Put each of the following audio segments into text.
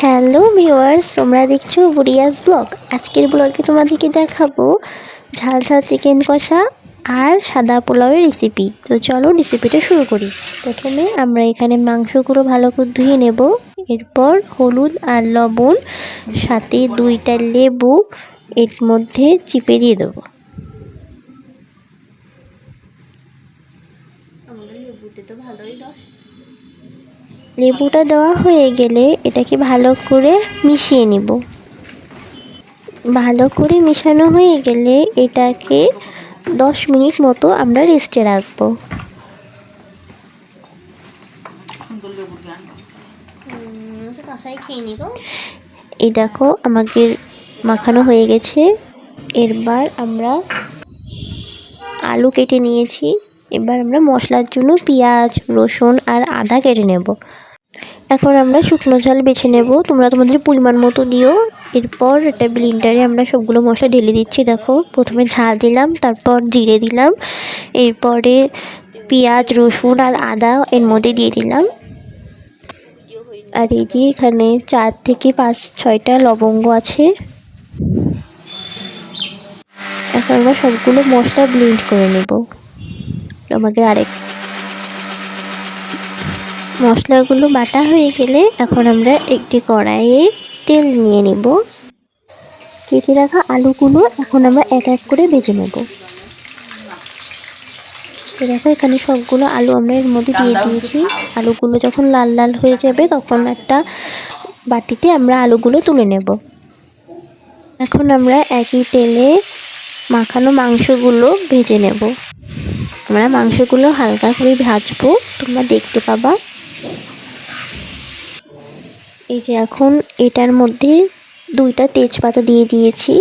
Hello viewers, তোমরা দেখছো বুড়িয়াস blog. আজকের ব্লগে তোমাদেরকে দেখাবো ঝাল ঝাল চিকেন কষা আর সাদা পোলাওয়ের রেসিপি। তো চলো রেসিপিটা শুরু করি। প্রথমে আমরা এখানে মাংসগুলো ভালো করে ধুয়ে নেব। এরপর হলুদ আর লবণ সাথে 2টা লেবু এর মধ্যে চিপে দিয়ে দেবো। লেবুটা দেওয়া হয়ে গেলে এটাকে ভালো করে মিশিয়ে নিব। ভালো করে মিশানো হয়ে গেলে এটাকে 10 মিনিট মতো আমরা রেস্টে রাখবো। এই দেখো আমাদের মাখানো হয়ে গেছে। এবার আমরা আলু কেটে নিয়েছি। এবার আমরা মশলার জন্য পেঁয়াজ, রসুন আর আদা কেটে নেব। এখন আমরা শুকনো ঝাল বেছে নেব, তোমরা তোমাদের পরিমাণ মতো দিও। এরপর একটা ব্লেন্ডারে আমরা সবগুলো মশলা ঢেলে দিচ্ছি। দেখো প্রথমে ঝাল দিলাম, তারপর জিরে দিলাম, এরপরে পেঁয়াজ, রসুন আর আদা এর মধ্যে দিয়ে দিলাম। আর এই যে এখানে 4 থেকে 5-6টা লবঙ্গ আছে। এখন আমরা সবগুলো মশলা ব্লেন্ড করে নেব। আমাদের মশলাগুলো বাটা হয়ে গেলে এখন আমরা একটি কড়াইয়ে তেল নিয়ে নেব। কেটে রাখা আলুগুলো এখন আমরা এক এক করে ভেজে নেব। দেখো এখানে সবগুলো আলু আমরা এর মধ্যে দিয়ে দিয়েছি। আলুগুলো যখন লাল লাল হয়ে যাবে তখন একটা বাটিতে আমরা আলুগুলো তুলে নেব। এখন আমরা একই তেলে মাখানো মাংসগুলো ভেজে নেব। আমরা মাংসগুলো হালকা করে ভাজবো, তোমরা দেখতে পাবা। এই যে এখন এটার মধ্যে 2টা তেজপাতা দিয়ে দিয়েছি।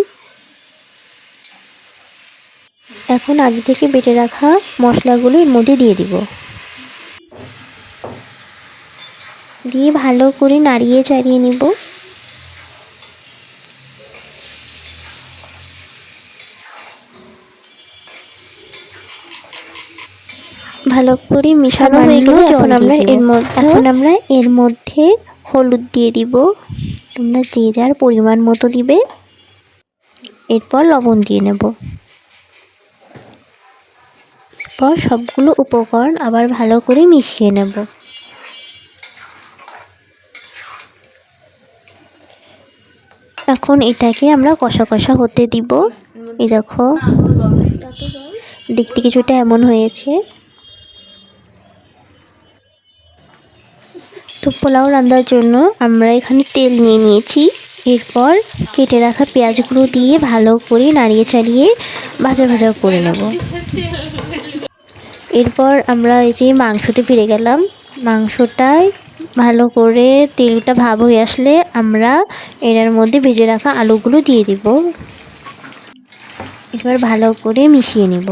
এখন আগে থেকে বেটে রাখা মশলাগুলো এর মধ্যে দিয়ে দিব। দিয়ে ভালো করে নাড়িয়ে চাড়িয়ে নিব। ভালো করে মিশানো হয়ে গেলে এখন আমরা এর মধ্যে হলুদ দিয়ে দিব। তোমরা যে যার পরিমাণ মতো দিবে। এরপর লবণ দিয়ে নেব। এরপর সবগুলো উপকরণ আবার ভালো করে মিশিয়ে নেব। এখন এটাকে আমরা কষা কষা হতে দিব। এই দেখো দেখতে কিছুটা এমন হয়েছে। তো পোলাও রান্নার জন্য আমরা এখানে তেল নিয়ে নিয়েছি। এরপর কেটে রাখা পেঁয়াজগুলো দিয়ে ভালো করে নাড়িয়ে চাড়িয়ে ভাজা ভাজা করে নেব। এরপর আমরা এই যে মাংসতে ফিরে গেলাম। মাংসটায় ভালো করে তেলটা ভাব হয়ে আসলে আমরা এর মধ্যে ভেজে রাখা আলুগুলো দিয়ে দিব। এবার ভালো করে মিশিয়ে নেব।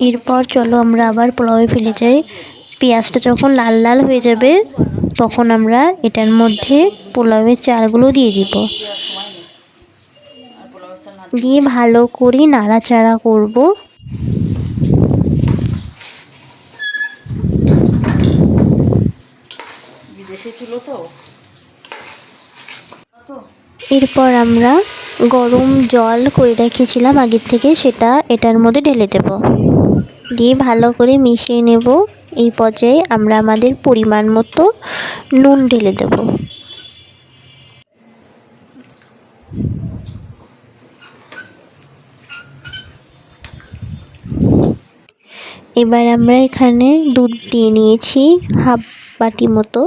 এরপর চলো আমরা আবার পোলাওয়ে ফিরে যাই। পেঁয়াজটা যখন লাল লাল হয়ে যাবে তখন আমরা এটার মধ্যে পোলাওয়ের চালগুলো দিয়ে দিব। দিয়ে ভালো করে নাড়াচাড়া করব। এরপর আমরা গরম জল করে রেখেছিলাম আগের থেকে, সেটা এটার মধ্যে ঢেলে দেব। দিয়ে ভালো করে মিশিয়ে নেব। এই পর্যায়ে আমরা আমাদের পরিমাণ মতো নুন ঢেলে দেব। এবার আমরা এখানে দুধ দিয়ে নিয়েছি হাফ বাটি মতো।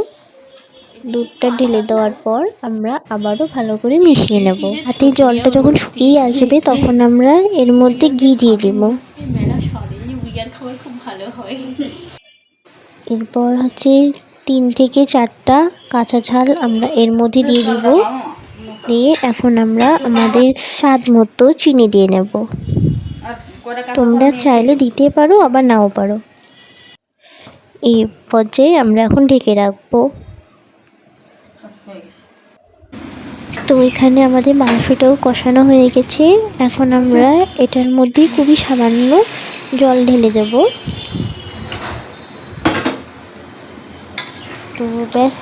দুধটা ঢেলে দেওয়ার পর আমরা আবারও ভালো করে মিশিয়ে নেব। হাতে জলটা যখন শুকিয়ে আসবে তখন আমরা এর মধ্যে ঘি দিয়ে দিব। এরপর হচ্ছে 3 থেকে 4টা কাঁচা ঝাল আমরা এর মধ্যে দিয়ে দিব। দিয়ে এখন আমরা আমাদের স্বাদ মতো চিনি দিয়ে নেব। তোমরা চাইলে দিতে পারো আবার নাও পারো। এই পর্যায়ে আমরা এখন ঢেকে রাখবো। তো এখানে আমাদের মাংসটাও কষানো হয়ে গেছে। এখন আমরা এটার মধ্যে খুবই সামান্য জল ঢেলে দেব। তো ব্যাস,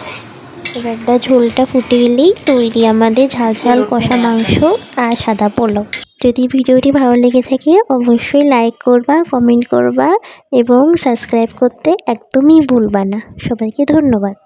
এবারটা ঝোলটা ফুটে গেলেই তৈরি আমাদের ঝাল ঝাল কষা মাংস আর সাদা পোলাও। যদি ভিডিওটি ভালো লেগে থাকে অবশ্যই লাইক করবা, কমেন্ট করবা এবং সাবস্ক্রাইব করতে একদমই ভুলবা না। সবাইকে ধন্যবাদ।